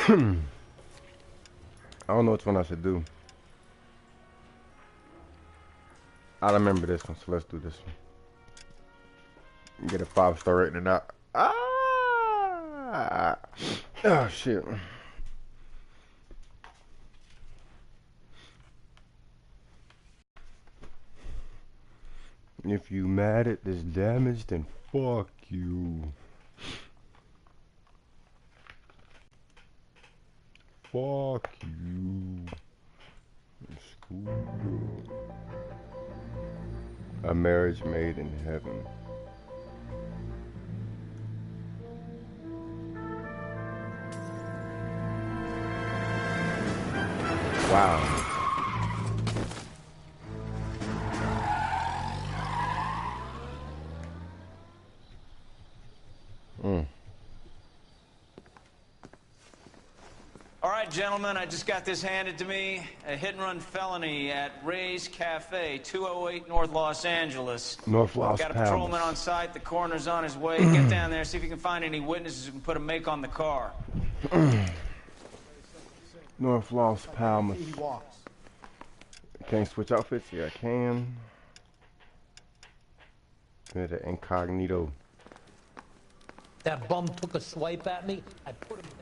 I don't know which one I should do. I remember this one, so let's do this one. Get a 5-star rating and out. Ah! Oh shit. If you mad at this damage, then fuck you. Fuck you. Screw you. A marriage made in heaven. Wow. All right, gentlemen, I just got this handed to me. A hit-and-run felony at Ray's Cafe, 208 North Los Angeles. North Los Got a Palace. patrolman on site. The coroner's on his way. Get down there, see if you can find any witnesses who can put a make on the car. North Los Palace. Can't switch outfits? Yeah, I can. Get an incognito. That bum took a swipe at me. I put him down.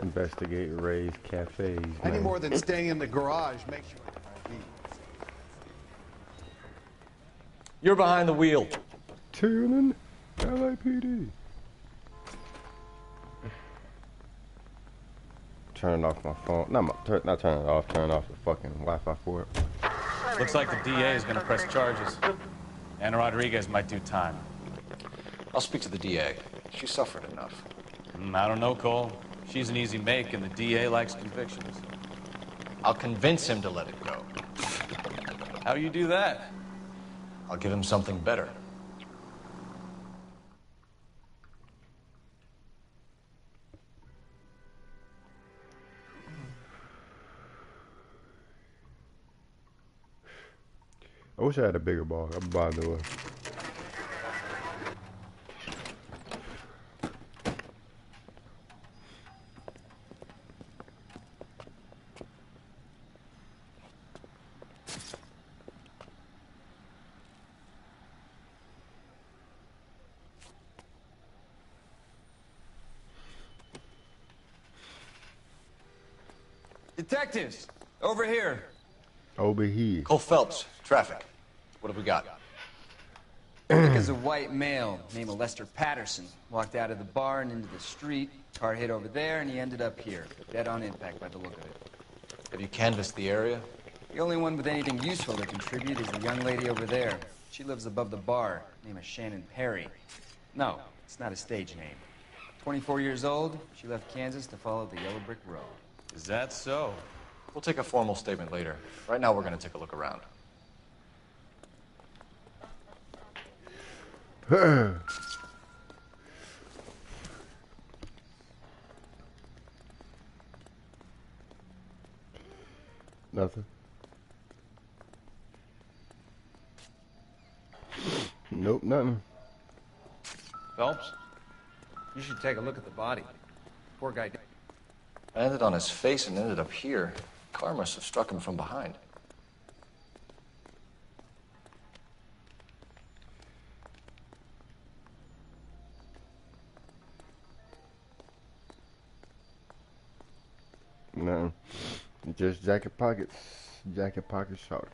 Investigate Ray's Cafes. Any more than staying in the garage makes you ID. You're behind the wheel. Tuning LAPD. Turning off my phone. Not turning it off. Turning off the fucking Wi-Fi for it. Looks like the DA is going to press charges. And Rodriguez might do time. I'll speak to the DA. She suffered enough. I don't know, Cole. She's an easy make, and the DA likes convictions. I'll convince him to let it go. How you do that? I'll give him something better. I wish I had a bigger ball. I'm buying the one. Detectives, over here. Over here. Cole Phelps, traffic. What have we got? There's a white male named Lester Patterson. Walked out of the bar and into the street. Car hit over there, and he ended up here. Dead on impact by the look of it. Have you canvassed the area? The only one with anything useful to contribute is the young lady over there. She lives above the bar. Name is Shannon Perry. No, it's not a stage name. 24 years old, she left Kansas to follow the yellow brick road. Is that so? We'll take a formal statement later. Right now, we're going to take a look around. Nothing. Nope, nothing. Phelps, you should take a look at the body. Poor guy. Landed on his face and ended up here. Car must have struck him from behind. No. Just jacket pockets. Jacket pockets short.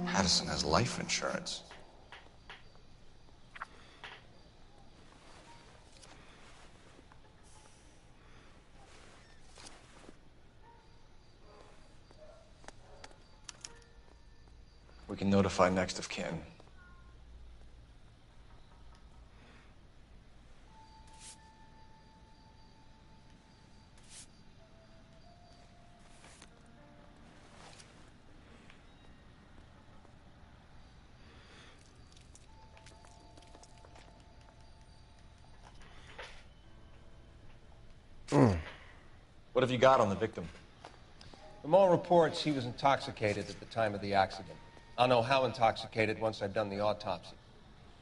Patterson has life insurance. We can notify next of kin. What have you got on the victim? From all reports, he was intoxicated at the time of the accident. I'll know how intoxicated once I've done the autopsy.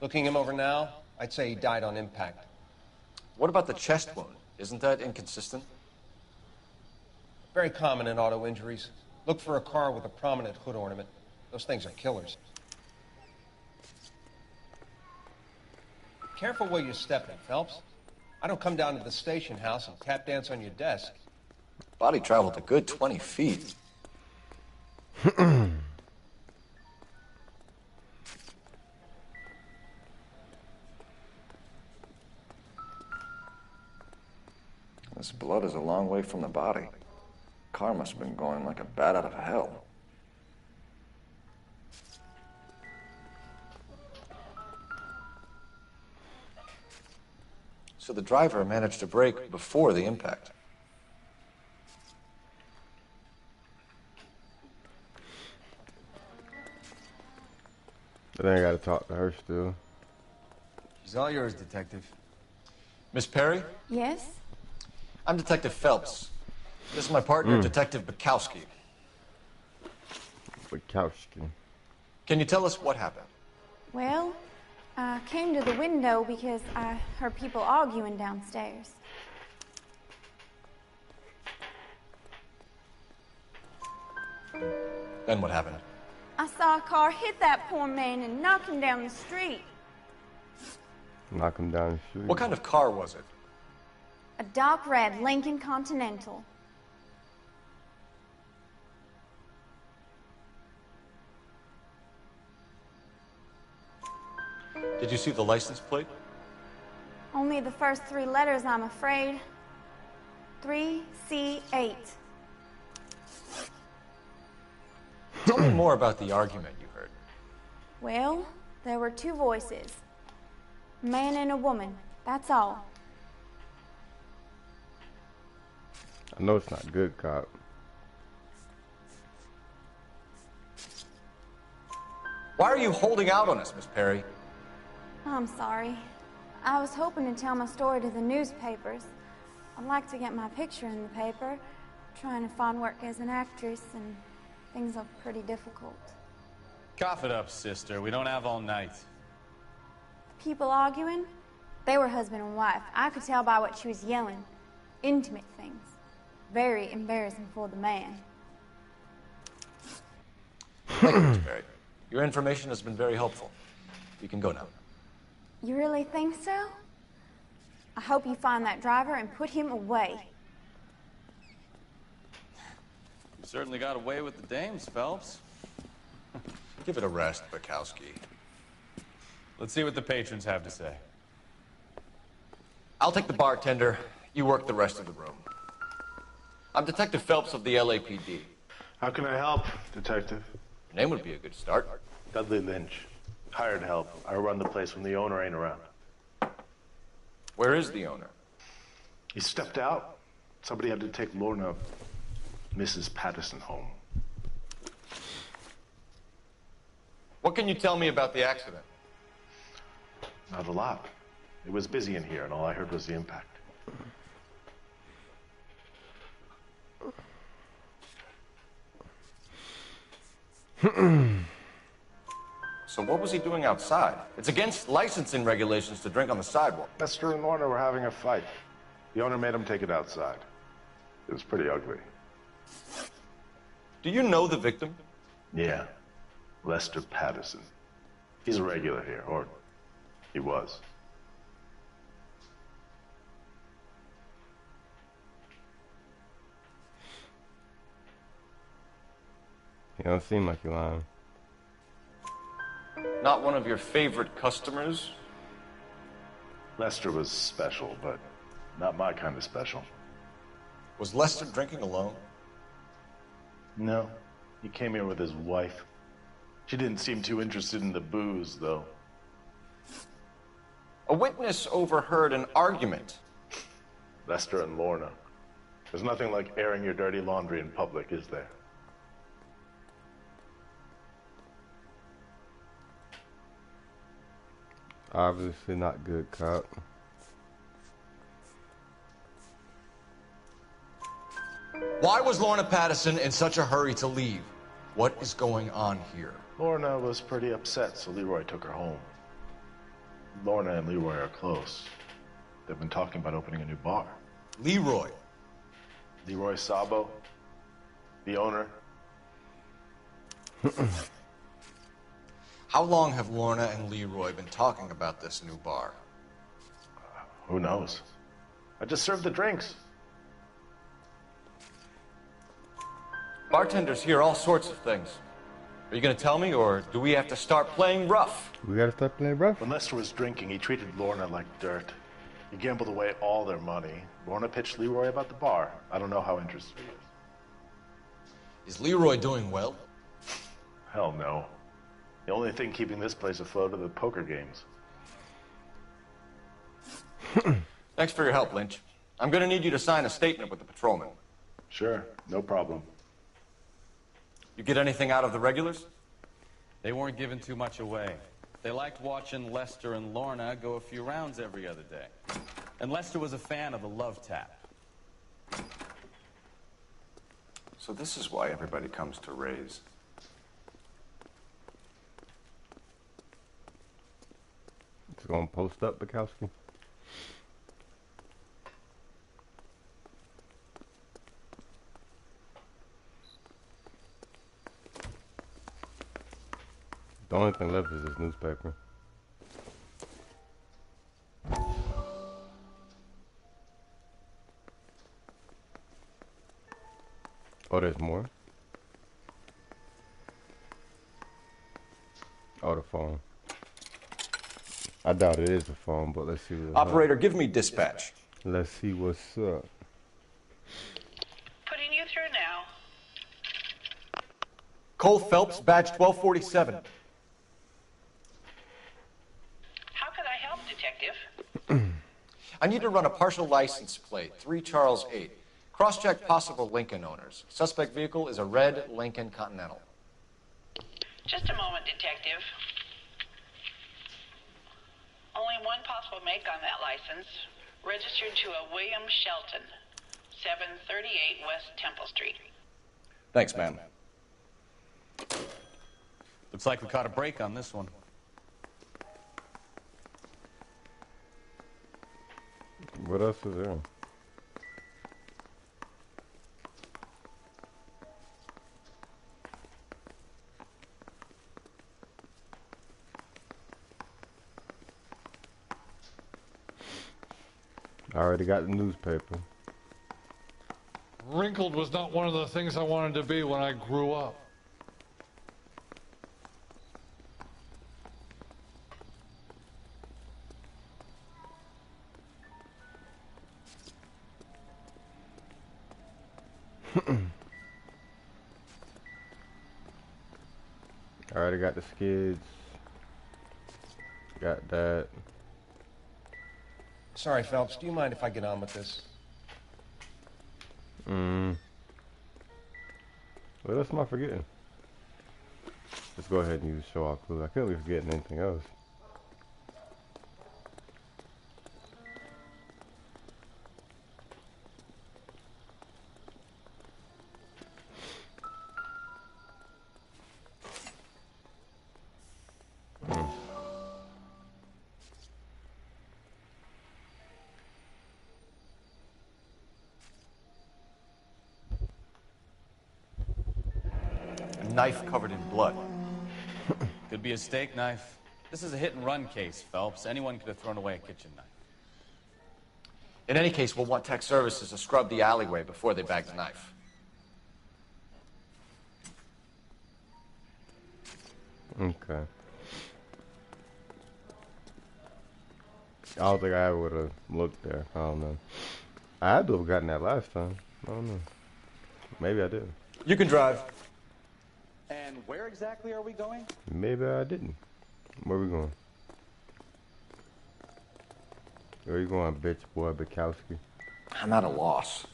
Looking him over now, I'd say he died on impact. What about the chest wound? Isn't that inconsistent? Very common in auto injuries. Look for a car with a prominent hood ornament. Those things are killers. Careful where you're stepping, Phelps. I don't come down to the station house and tap dance on your desk. Body traveled a good 20 feet. This blood is a long way from the body. Car must have been going like a bat out of hell. So the driver managed to brake before the impact. But then I gotta talk to her still. She's all yours, Detective. Miss Perry? Yes? I'm Detective Phelps. This is my partner, Detective Bukowski. Bukowski. Can you tell us what happened? Well, I came to the window because I heard people arguing downstairs. Then what happened? I saw a car hit that poor man and knock him down the street. Knock him down the street. What kind of car was it? A dark red Lincoln Continental. Did you see the license plate? Only the first three letters, I'm afraid. 3C8. Tell me more about the argument you heard. Well, there were two voices. A man and a woman, that's all. I know it's not good, cop. Why are you holding out on us, Miss Perry? I'm sorry. I was hoping to tell my story to the newspapers. I'd like to get my picture in the paper. Trying to find work as an actress, and things are pretty difficult. Cough it up, sister. We don't have all night. People arguing? They were husband and wife. I could tell by what she was yelling. Intimate things. Very embarrassing for the man. Thank you, Miss Perry. Your information has been very helpful. You can go now. You really think so? I hope you find that driver and put him away. You certainly got away with the dames, Phelps. Give it a rest, Bukowski. Let's see what the patrons have to say. I'll take the bartender. You work the rest of the room. I'm Detective Phelps of the LAPD. How can I help, Detective? Your name would be a good start. Dudley Lynch. Hired help. I run the place when the owner ain't around. Where is the owner? He stepped out. Somebody had to take Lorna, Mrs. Patterson, home. What can you tell me about the accident? Not a lot. It was busy in here, and all I heard was the impact. So what was he doing outside? It's against licensing regulations to drink on the sidewalk. Lester and Lorna were having a fight. The owner made him take it outside. It was pretty ugly. Do you know the victim? Yeah. Lester Patterson. He's a regular here, or he was. You don't seem like you're lying. Not one of your favorite customers? Lester was special, but not my kind of special. Was Lester drinking alone? No. He came here with his wife. She didn't seem too interested in the booze, though. A witness overheard an argument. Lester and Lorna. There's nothing like airing your dirty laundry in public, is there? Obviously not good, cop. Why Why was Lorna Patterson in such a hurry to leave? What is going on here? Lorna was pretty upset, so Leroy took her home. Lorna and Leroy are close. They've been talking about opening a new bar. Leroy? Leroy Sabo, the owner. How long have Lorna and Leroy been talking about this new bar? Who knows? I just served the drinks. Bartenders hear all sorts of things. Are you going to tell me, or do we have to start playing rough? We gotta start playing rough. When Lester was drinking, he treated Lorna like dirt. He gambled away all their money. Lorna pitched Leroy about the bar. I don't know how interested he is. Is Leroy doing well? Hell no. The only thing keeping this place afloat are the poker games. Thanks for your help, Lynch. I'm going to need you to sign a statement with the patrolman. Sure, no problem. You get anything out of the regulars? They weren't giving too much away. They liked watching Lester and Lorna go a few rounds every other day. And Lester was a fan of the love tap. So this is why everybody comes to Ray's. It's gonna post up, Bukowski. The only thing left is this newspaper. Oh, there's more. Oh, the phone. I doubt it is a phone, but let's see what's Operator, give me dispatch. Let's see what's up. Putting you through now. Cole Phelps, badge 1247. How could I help, Detective? I need to run a partial license plate, 3 Charles 8. Cross-check possible Lincoln owners. Suspect vehicle is a red Lincoln Continental. Just a moment, Detective. Only one possible make on that license. Registered to a William Shelton, 738 West Temple Street. Thanks, ma'am. Looks like we caught a break on this one. What else is there? I already got the newspaper. Wrinkled was not one of the things I wanted to be when I grew up. I already got the skids. Got that. Sorry, Phelps, do you mind if I get on with this? What else am I forgetting? Let's go ahead and use show our clue. I couldn't be forgetting anything else. Knife covered in blood. Could be a steak knife. This is a hit-and-run case, Phelps. Anyone could have thrown away a kitchen knife. In any case, we'll want tech services to scrub the alleyway before they bag the knife. Okay. I don't think I ever would have looked there. I don't know. I had to have gotten that last time. I don't know. Maybe I did. You can drive. And where exactly are we going? Maybe I didn't. Where we going? Where you going, bitch boy Bukowski? I'm at a loss.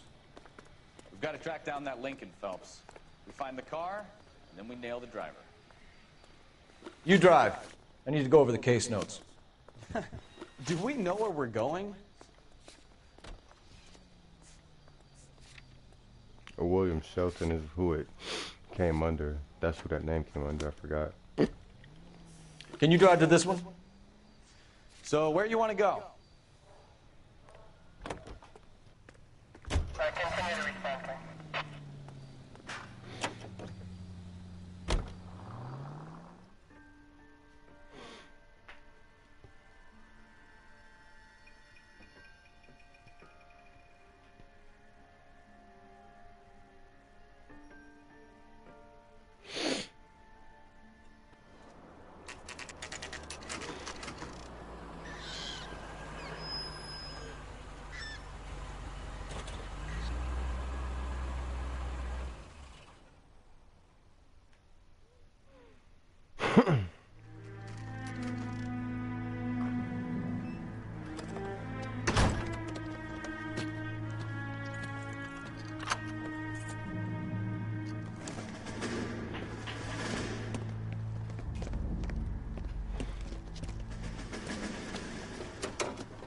We've got to track down that Lincoln, Phelps. We find the car, and then we nail the driver. You drive. I need to go over the case notes. Do we know where we're going? William Shelton is who it came under. That's who that name came under. I forgot. Can you drive to this one? So where you want to go? Continue to respond.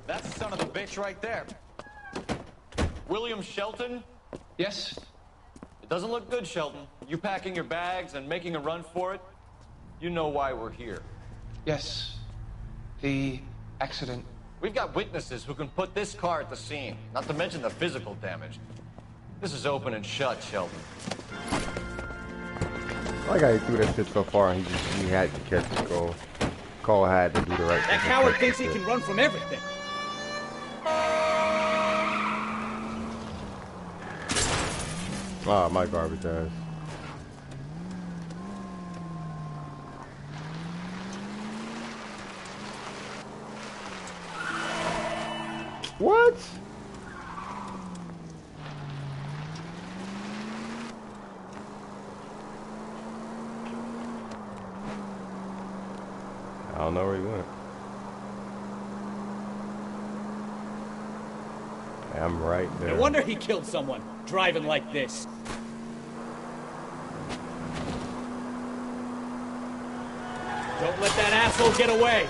That's the son of the bitch right there. William Shelton? Yes? It doesn't look good, Shelton. You packing your bags and making a run for it? You know why we're here. Yes. The accident. We've got witnesses who can put this car at the scene, not to mention the physical damage. This is open and shut, Shelton. I like how he threw that shit so far and he had to catch the goal. Cole had to do the right thing. That coward thinks he can run from everything. Oh, my garbage ass. What? I don't know where he went. I'm right there. No wonder he killed someone, driving like this. Don't let that asshole get away.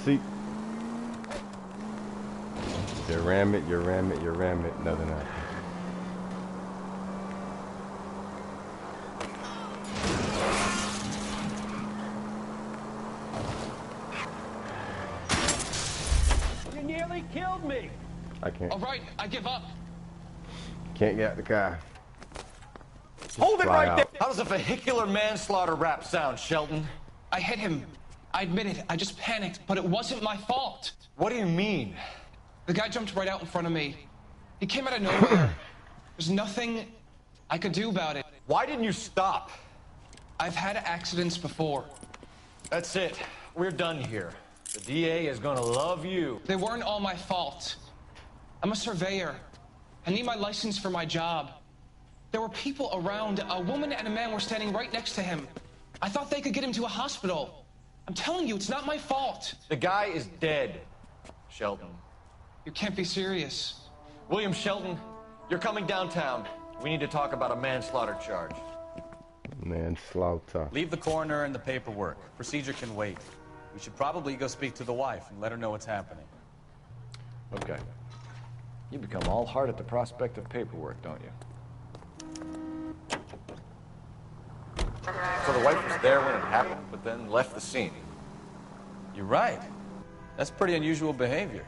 See, you ram it, you ram it, you ram it, nothing happens. You nearly killed me. I can't. All right, I give up. Can't get out the car. Hold it fly right out. there! How does a vehicular manslaughter rap sound, Shelton? I hit him. I admit it. I just panicked, but it wasn't my fault. What do you mean? The guy jumped right out in front of me. He came out of nowhere. There's nothing I could do about it. Why didn't you stop? I've had accidents before. That's it. We're done here. The DA is gonna love you. They weren't all my fault. I'm a surveyor. I need my license for my job. There were people around. A woman and a man were standing right next to him. I thought they could get him to a hospital. I'm telling you, it's not my fault. The guy is dead, Shelton. You can't be serious. William Shelton, you're coming downtown. We need to talk about a manslaughter charge. Manslaughter. Leave the coroner and the paperwork. Procedure can wait. We should probably go speak to the wife and let her know what's happening. Okay. You become all heart at the prospect of paperwork, don't you? So the wife was there when it happened, but then left the scene. You're right. That's pretty unusual behavior.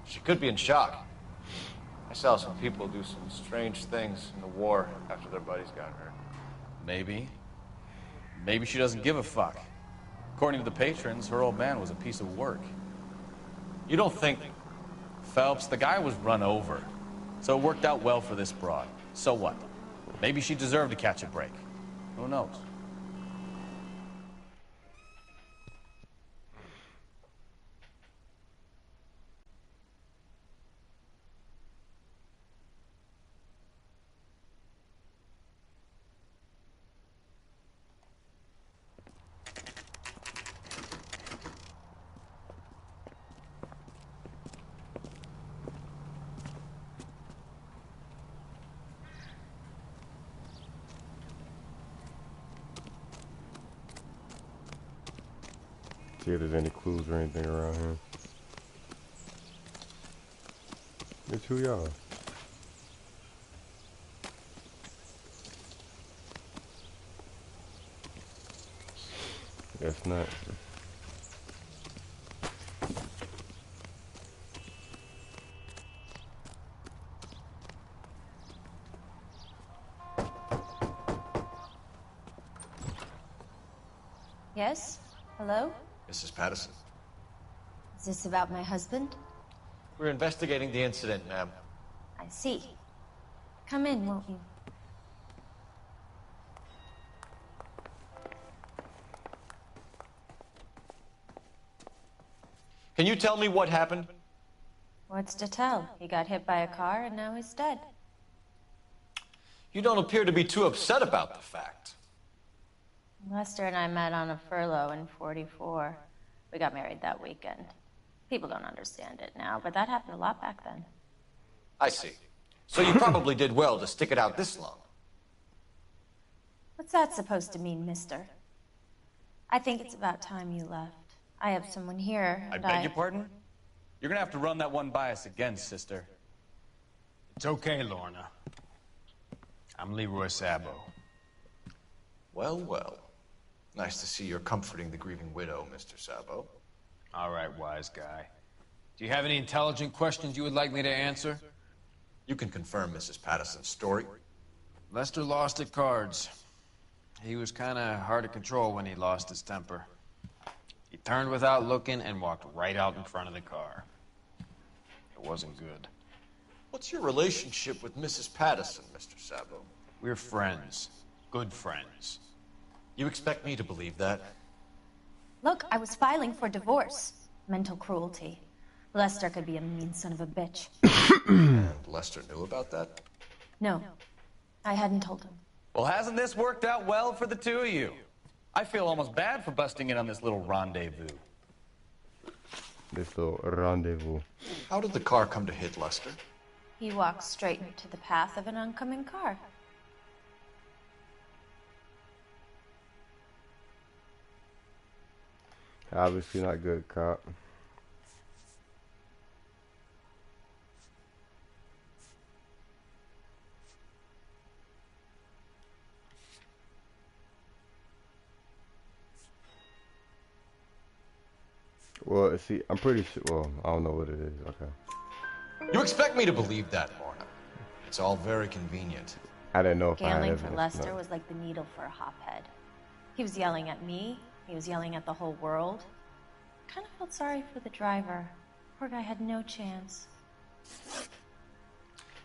She could be in shock. I saw some people do some strange things in the war after their buddies got hurt. Maybe. Maybe she doesn't give a fuck. According to the patrons, her old man was a piece of work. You don't think... Phelps, the guy was run over. So it worked out well for this broad. So what? Maybe she deserved to catch a break. Who knows? See if there's any clues or anything around here. It's who y'all. Guess not. Yes? Hello? Mrs. Patterson. Is this about my husband? We're investigating the incident, ma'am. I see. Come in, won't you? Can you tell me what happened? What's to tell? He got hit by a car and now he's dead. You don't appear to be too upset about the fact. Lester and I met on a furlough in '44. We got married that weekend. People don't understand it now, but that happened a lot back then. I see. So you probably did well to stick it out this long. What's that supposed to mean, mister? I think it's about time you left. I have someone here, I and beg your pardon? You're gonna have to run that one by us again, sister. It's okay, Lorna. I'm Leroy Sabo. Well, well. Nice to see you're comforting the grieving widow, Mr. Sabo. All right, wise guy. Do you have any intelligent questions you would like me to answer? You can confirm Mrs. Patterson's story. Lester lost at cards. He was kind of hard to control when he lost his temper. He turned without looking and walked right out in front of the car. It wasn't good. What's your relationship with Mrs. Patterson, Mr. Sabo? We're friends. Good friends. You expect me to believe that? Look, I was filing for divorce. Mental cruelty. Lester could be a mean son of a bitch. And Lester knew about that? No, I hadn't told him. Well, hasn't this worked out well for the two of you? I feel almost bad for busting in on this little rendezvous. This little rendezvous. How did the car come to hit Lester? He walked straight into the path of an oncoming car. Obviously not good, cop. Well, see, I'm pretty sure. Well, I don't know what it is. Okay. You expect me to believe that, Lorna? It's all very convenient. I didn't know if I had Gambling for evidence. Lester No. was like the needle for a hophead. He was yelling at me. He was yelling at the whole world. Kind of felt sorry for the driver. Poor guy had no chance.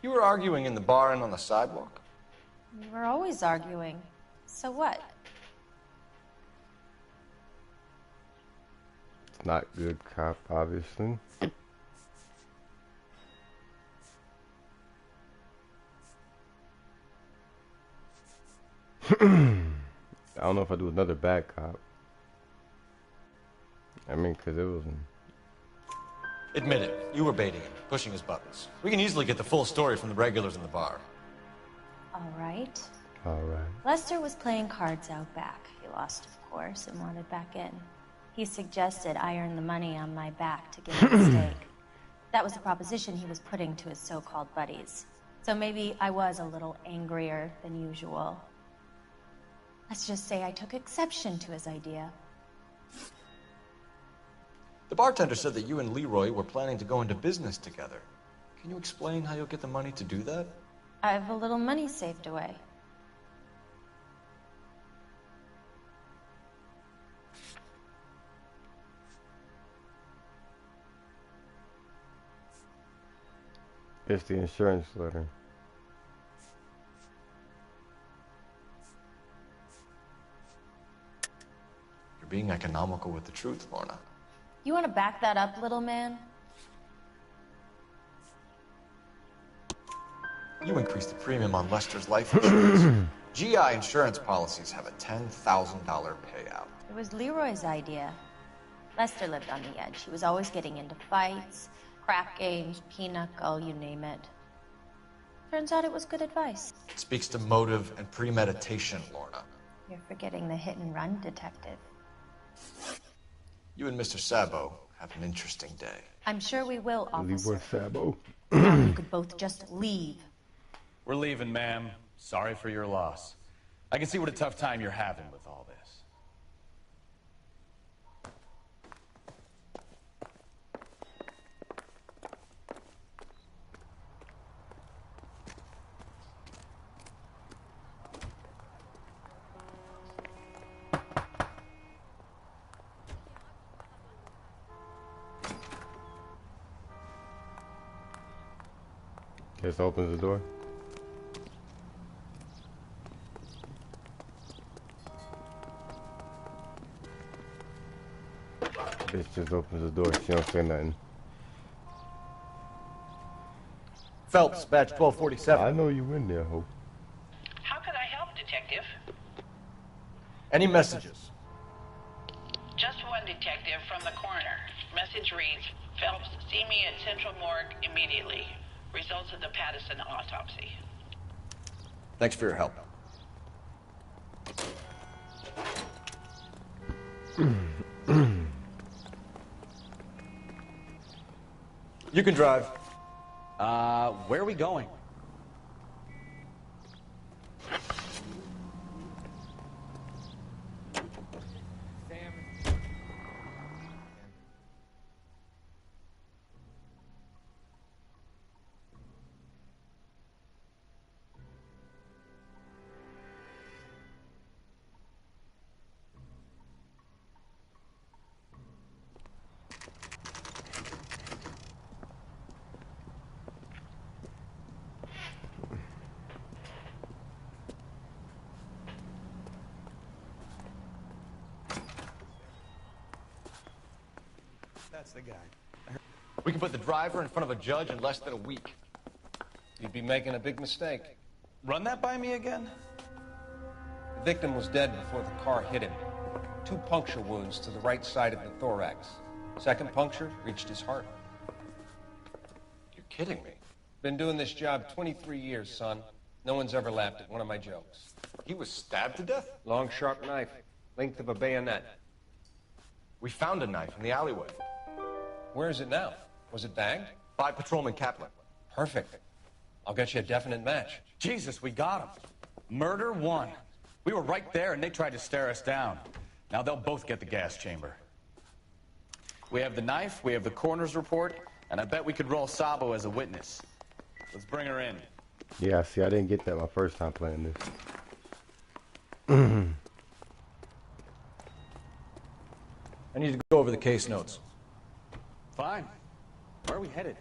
You were arguing in the bar and on the sidewalk? We were always arguing. So what? It's not good, cop. Obviously. I don't know if I do another bad cop. I mean, because it wasn't. Admit it, you were baiting him, pushing his buttons. We can easily get the full story from the regulars in the bar. All right. All right. Lester was playing cards out back. He lost, of course, and wanted back in. He suggested I earn the money on my back to give him a stake. That was the proposition he was putting to his so-called buddies. So maybe I was a little angrier than usual. Let's just say I took exception to his idea. The bartender said that you and Leroy were planning to go into business together. Can you explain how you'll get the money to do that? I have a little money saved away. It's the insurance letter. You're being economical with the truth, Lorna. You want to back that up, little man? You increased the premium on Lester's life insurance. GI insurance policies have a $10,000 payout. It was Leroy's idea. Lester lived on the edge. He was always getting into fights, crack games, pinochle, you name it. Turns out it was good advice. It speaks to motive and premeditation, Lorna. You're forgetting the hit-and-run detective. You and Mr. Sabo have an interesting day. I'm sure we will, officer. Leroy Sabo. Now you could both just leave. We're leaving, ma'am. Sorry for your loss. I can see what a tough time you're having with all this. Just opens the door. Bitch just opens the door. She don't say nothing. Phelps, badge 1247. I know you in there, Hope. How could I help, Detective? Any messages? Just one detective from the coroner. Message reads, Phelps, see me at Central Morgue immediately. Results of the Patterson autopsy. Thanks for your help. You can drive. Where are we going? That's the guy. We can put the driver in front of a judge in less than a week. You'd be making a big mistake. Run that by me again? The victim was dead before the car hit him. 2 puncture wounds to the right side of the thorax. Second puncture reached his heart. You're kidding me. Been doing this job 23 years, son. No one's ever laughed at one of my jokes. He was stabbed to death? Long, sharp knife. Length of a bayonet. We found a knife in the alleyway. Where is it now? Was it bagged? By Patrolman Kaplan. Perfect. I'll get you a definite match. Jesus, we got him. Murder 1. We were right there and they tried to stare us down. Now they'll both get the gas chamber. We have the knife, we have the coroner's report, and I bet we could roll Sabo as a witness. Let's bring her in. Yeah, see, I didn't get that my first time playing this. I need to go over the case notes. Fine. Where are we headed?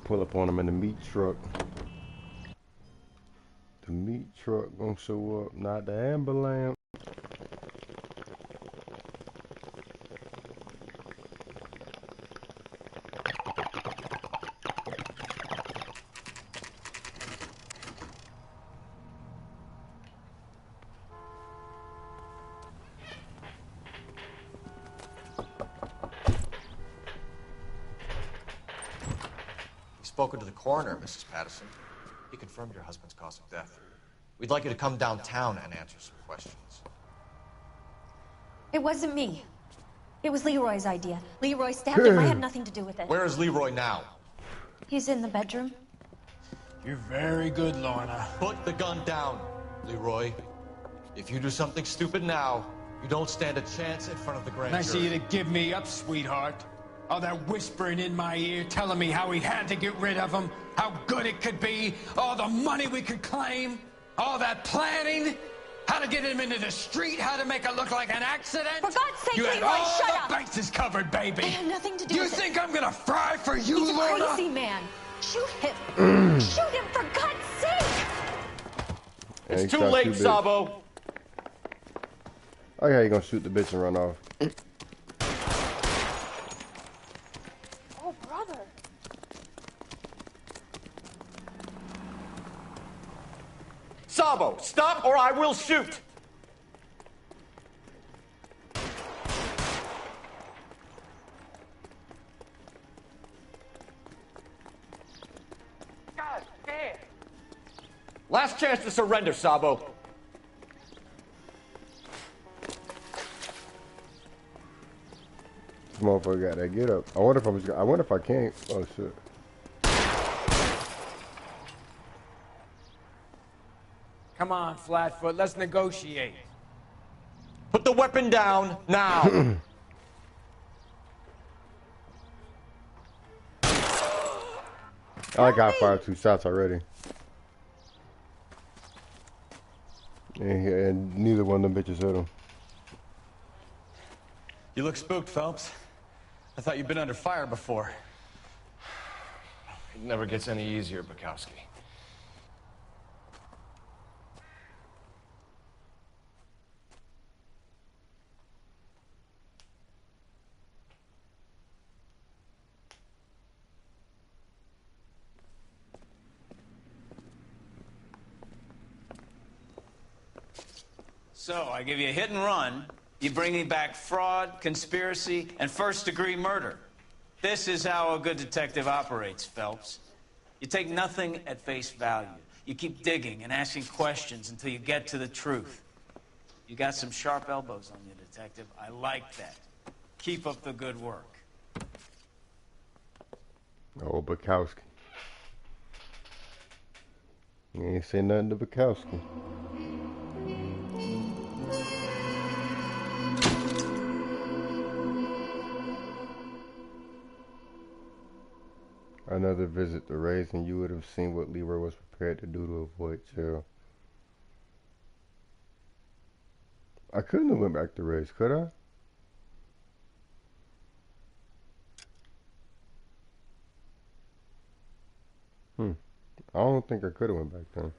Pull up on him in the meat truck. The meat truck gonna show up, not the ambulance. Spoken to the coroner, Mrs. Patterson. He confirmed your husband's cause of death. We'd like you to come downtown and answer some questions. It wasn't me. It was Leroy's idea. Leroy stabbed him. I had nothing to do with it. Where is Leroy now? He's in the bedroom. You're very good, Lorna. Put the gun down, Leroy. If you do something stupid now, you don't stand a chance in front of the grand Nice of jury. you to give me up, sweetheart. All that whispering in my ear, telling me how we had to get rid of him, how good it could be, all the money we could claim, all that planning, how to get him into the street, how to make it look like an accident. For God's sake, you had Leroy, all shut the up! bases covered, baby. I had nothing to do You with it. think I'm gonna fry for you, He's a Lorna? crazy man. Shoot him. Shoot him, for God's sake! Yeah, It's too late, Sabo. Oh yeah, you gonna shoot the bitch and run off. Oh, brother. Sabo, stop or I will shoot. God damn. Last chance to surrender, Sabo. This motherfucker got that get up. I wonder if I wonder if I can't. Oh shit. Come on, Flatfoot, let's negotiate. Put the weapon down now. I got fired 2 shots already. And neither one of them bitches hit him. You look spooked, Phelps. I thought you'd been under fire before. It never gets any easier, Bukowski. So, I give you a hit and run. You bring me back fraud, conspiracy, and first-degree murder. This is how a good detective operates, Phelps. You take nothing at face value. You keep digging and asking questions until you get to the truth. You got some sharp elbows on you, detective. I like that. Keep up the good work. Oh, Bukowski. You ain't say nothing to Bukowski. Another visit to Ray's and you would have seen what Leroy was prepared to do to avoid jail. I couldn't have went back to Ray's, could I? I don't think I could have went back then.